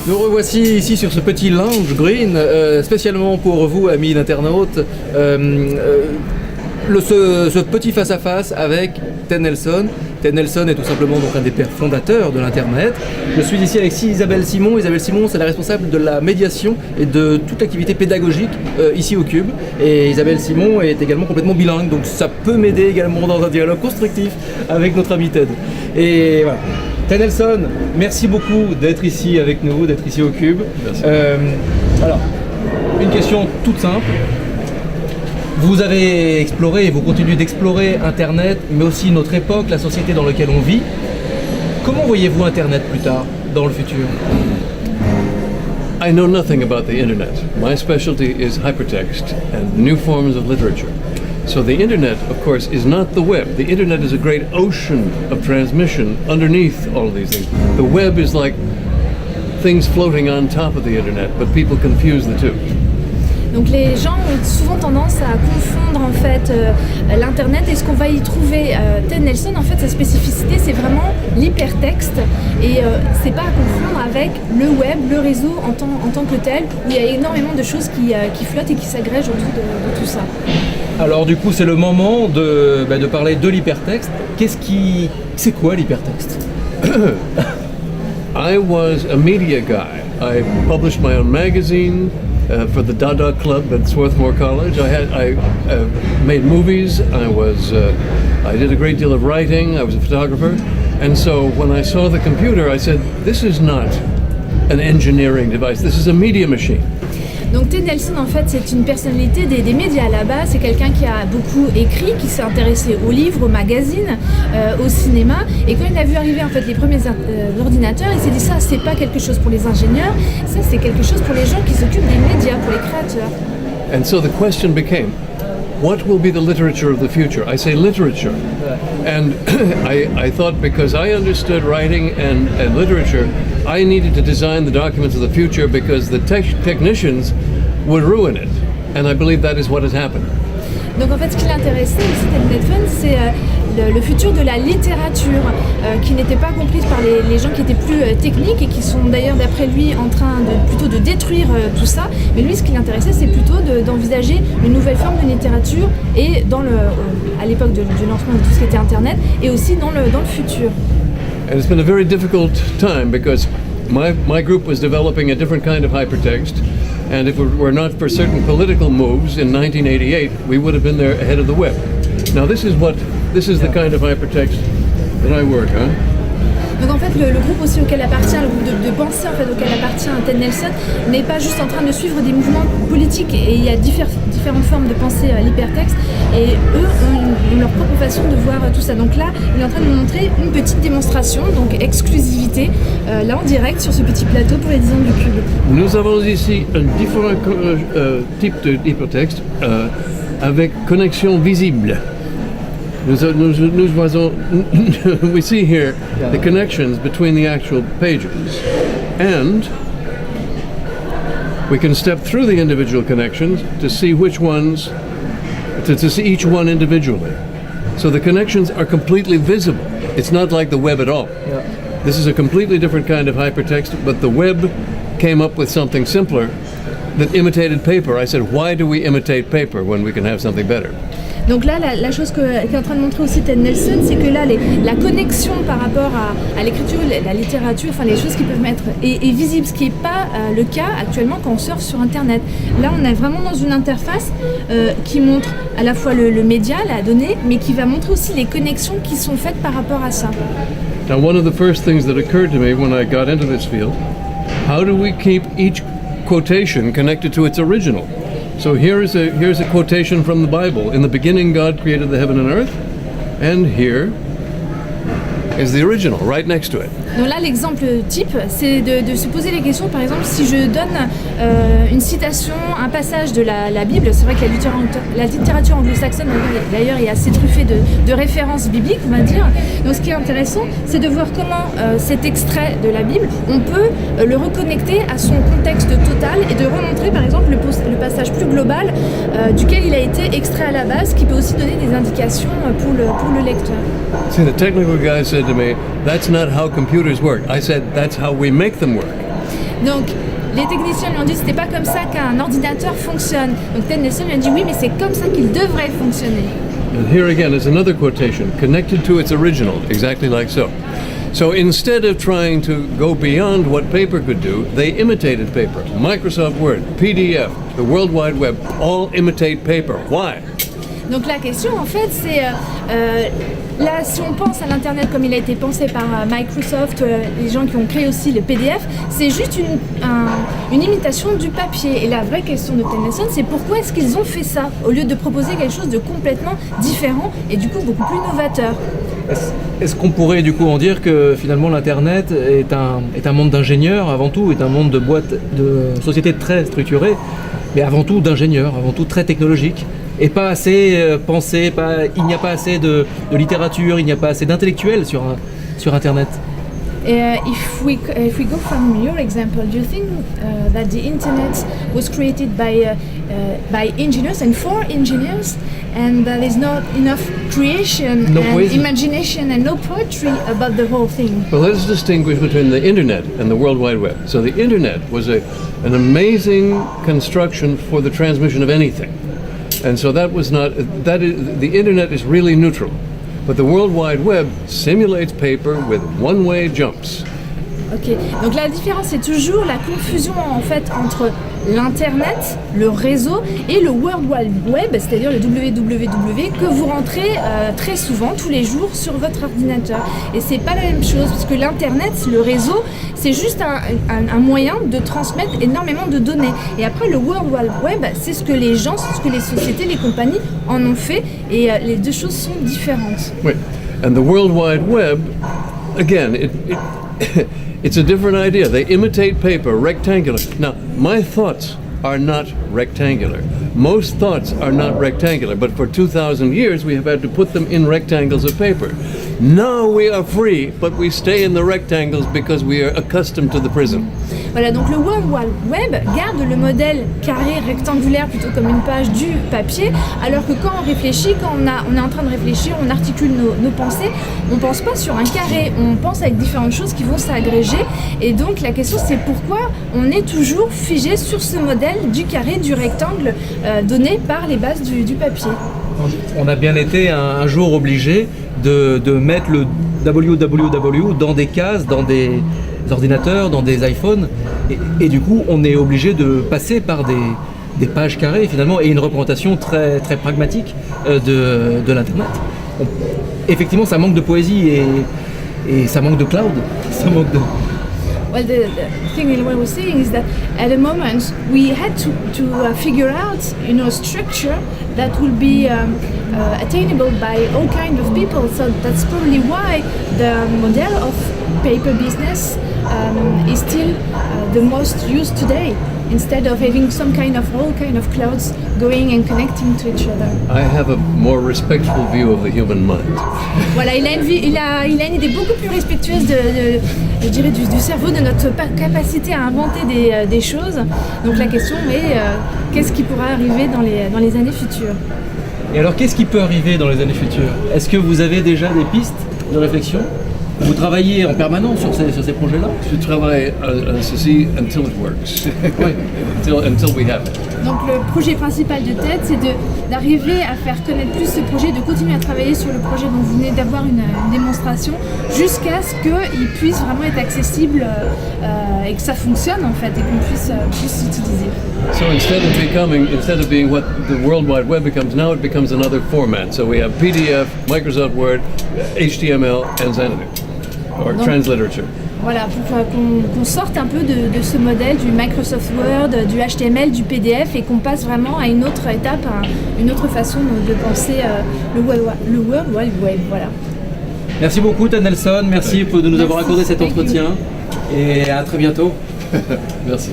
Nous revoici ici sur ce petit lounge green, spécialement pour vous, amis internautes, ce petit face-à-face avec Ted Nelson. Ted Nelson est tout simplement donc un des pères fondateurs de l'Internet. Je suis ici avec Isabelle Simon. Isabelle Simon, c'est la responsable de la médiation et de toute l'activité pédagogique ici au Cube. Et Isabelle Simon est également complètement bilingue, donc ça peut m'aider également dans un dialogue constructif avec notre ami Ted. Et voilà. Ted Nelson, merci beaucoup d'être ici avec nous, d'être ici au Cube. Merci. Alors, une question toute simple. Vous avez exploré et vous continuez d'explorer Internet, mais aussi notre époque, la société dans laquelle on vit. Comment voyez-vous Internet plus tard, dans le futur? I know nothing about the internet. My specialty is hypertext and new forms of literature. So the internet, of course, is not the web. The internet is a great ocean of transmission underneath all of these things. The web is like things floating on top of the internet, but people confuse the two. Donc les gens ont souvent tendance à confondre en fait l'internet et ce qu'on va y trouver. Ted Nelson, en fait, sa spécificité, c'est vraiment l'hypertexte et c'est pas à confondre avec le web, le réseau en tant que tel, où il y a énormément de choses qui flottent et qui s'agrègent autour de tout ça. Alors du coup, c'est le moment de parler de l'hypertexte. C'est quoi l'hypertexte? I was a media guy. I published my own magazine. For the Dada Club at Swarthmore College, I made movies. I did a great deal of writing. I was a photographer, and so when I saw the computer, I said, "This is not an engineering device. This is a media machine." Donc Ted Nelson, en fait, c'est une personnalité des médias à la base. C'est quelqu'un qui a beaucoup écrit, qui s'est intéressé aux livres, aux magazines, au cinéma. Et quand il a vu arriver en fait les premiers ordinateurs, il s'est dit ça, c'est pas quelque chose pour les ingénieurs, ça c'est quelque chose pour les gens qui s'occupent des médias, pour les créateurs. And so the question became, what will be the literature of the future? I say literature. And I thought because I understood writing and literature, I needed to design the documents of the future because the technicians would ruin it. And I believe that is what has happened. Donc en fait, ce qui l'intéressait aussi, Ted Nelson, c'est le futur de la littérature, qui n'était pas comprise par les gens qui étaient plus techniques et qui sont d'ailleurs, d'après lui, en train plutôt de détruire tout ça. Mais lui, ce qui l'intéressait, c'est plutôt d'envisager une nouvelle forme de littérature et à l'époque du lancement de tout ce qui était Internet et aussi dans le futur. And it's been a very difficult time because my group was developing a different kind of hypertext. And if it were not for certain political moves in 1988, we would have been there ahead of the web. Now this is the kind of hypertext that I work on. Donc en fait, le groupe aussi auquel appartient, le groupe de pensée en fait, auquel appartient Ted Nelson, n'est pas juste en train de suivre des mouvements politiques et il y a différentes formes de pensée à l'hypertexte et eux ont leur propre façon de voir tout ça. Donc là, il est en train de nous montrer une petite démonstration, donc exclusivité, là en direct sur ce petit plateau pour les 10 ans du Cube. Nous avons ici un différent type d'hypertexte avec connexion visible. We see here the connections between the actual pages, and we can step through the individual connections to see which ones, to see each one individually. So the connections are completely visible. It's not like the web at all. Yeah. This is a completely different kind of hypertext, but the web came up with something simpler that imitated paper. I said, why do we imitate paper when we can have something better? Donc là, la chose qu'est en train de montrer aussi Ted Nelson, c'est que là, la connexion par rapport à l'écriture, la littérature, enfin les choses qui peuvent être est visible, ce qui n'est pas le cas actuellement quand on surfe sur Internet. Là, on est vraiment dans une interface qui montre à la fois le média, la donnée, mais qui va montrer aussi les connexions qui sont faites par rapport à ça. Now, one of the first things that occurred to me when I got into this field, how do we keep each quotation connected to its original? So here's a quotation from the Bible. In the beginning, God created the heaven and earth, and here is the original, right next to it. Donc là, l'exemple type, c'est de se poser les questions. Par exemple, si je donne une citation, un passage de la Bible, c'est vrai que la littérature anglo-saxonne, d'ailleurs, est assez truffée de références bibliques, on va dire. Donc ce qui est intéressant, c'est de voir comment cet extrait de la Bible, on peut le reconnecter à son contexte total et de remontrer, par exemple, le passage plus global duquel il a été extrait à la base, qui peut aussi donner des indications pour le lecteur. See, the technical guy said to me, that's not how computers work. I said, that's how we make them work. Donc les techniciens lui ont dit que c'était pas comme ça qu'un ordinateur fonctionne. Donc Ted Nelson lui a dit oui, mais c'est comme ça qu'il devrait fonctionner. And here again is another quotation connected to its original, exactly like so. So instead of trying to go beyond what paper could do, they imitated paper. Microsoft Word, PDF, the World Wide Web, all imitate paper. Why? Donc la question en fait c'est, là si on pense à l'internet comme il a été pensé par Microsoft, les gens qui ont créé aussi le PDF, c'est juste une imitation du papier. Et la vraie question de Ted Nelson, c'est pourquoi est-ce qu'ils ont fait ça au lieu de proposer quelque chose de complètement différent et du coup beaucoup plus novateur. Est-ce qu'on pourrait du coup en dire que finalement l'internet est un monde d'ingénieurs avant tout, est un monde de boîtes, de sociétés très structurées, mais avant tout d'ingénieurs, avant tout très technologiques, et pas assez pensé, il n'y a pas assez de littérature, il n'y a pas assez d'intellectuels sur internet. If we go from your example, do you think that the internet was created by engineers and for engineers, and there is not enough creation and imagination and no poetry about the whole thing? Well, let's distinguish between the internet and the World Wide Web. So the internet was an amazing construction for the transmission of anything. And so the internet is really neutral. But the World Wide Web simulates paper with one-way jumps. Ok, donc la différence c'est toujours la confusion en fait entre l'internet, le réseau et le World Wide Web, c'est-à-dire le www que vous rentrez très souvent, tous les jours sur votre ordinateur. Et c'est pas la même chose parce que l'internet, le réseau, c'est juste un moyen de transmettre énormément de données. Et après le World Wide Web, c'est ce que les gens, c'est ce que les sociétés, les compagnies en ont fait et les deux choses sont différentes. Wait, and the World Wide Web, again, it's a different idea. They imitate paper, rectangular. Now, my thoughts are not rectangular. Most thoughts are not rectangular, but for 2,000 years we have had to put them in rectangles of paper. Now we are free, but we stay in the rectangles because we are accustomed to the prism. Voilà, donc le World Wide Web garde le modèle carré rectangulaire plutôt comme une page du papier, alors que quand on réfléchit, quand on est en train de réfléchir, on articule nos pensées, on pense pas sur un carré, on pense avec différentes choses qui vont s'agréger. Et donc la question c'est pourquoi on est toujours figé sur ce modèle du carré, du rectangle donné par les bases du papier. On a bien été un jour obligé de mettre le www dans des cases, dans des ordinateurs, dans des iPhones, et du coup on est obligé de passer par des pages carrées finalement et une représentation très, très pragmatique de l'internet. Effectivement ça manque de poésie et ça manque de cloud, ça manque de... Well, the thing in what we're saying is that at the moment we had to figure out, structure that will be attainable by all kinds of people. So that's probably why the model of paper business is still the most used today, instead of having all kind of clouds going and connecting to each other. I have a more respectful view of the human mind. Voilà, il a une idée beaucoup plus respectueuse je dirais du cerveau, de notre capacité à inventer des choses. Donc la question est qu'est-ce qui pourra arriver dans les années futures? Et alors qu'est-ce qui peut arriver dans les années futures? Est-ce que vous avez déjà des pistes de réflexion? Vous travaillez en permanence sur ces projets-là? Je travaille à ceci until it works. until we have it. Donc le projet principal de TED, c'est d'arriver à faire connaître plus ce projet, de continuer à travailler sur le projet dont vous venez d'avoir une démonstration, jusqu'à ce qu'il puisse vraiment être accessible et que ça fonctionne en fait, et qu'on puisse l'utiliser. So instead of being what the World Wide Web becomes now, it becomes another format. So we have PDF, Microsoft Word, HTML, and Xanadu, or transliterature. Voilà, pour qu'on sorte un peu de ce modèle du Microsoft Word, du HTML, du PDF, et qu'on passe vraiment à une autre étape, une autre façon de penser le World Wide Web. Voilà. Merci beaucoup Ted Nelson, merci de nous avoir accordé cet entretien et à très bientôt. Merci.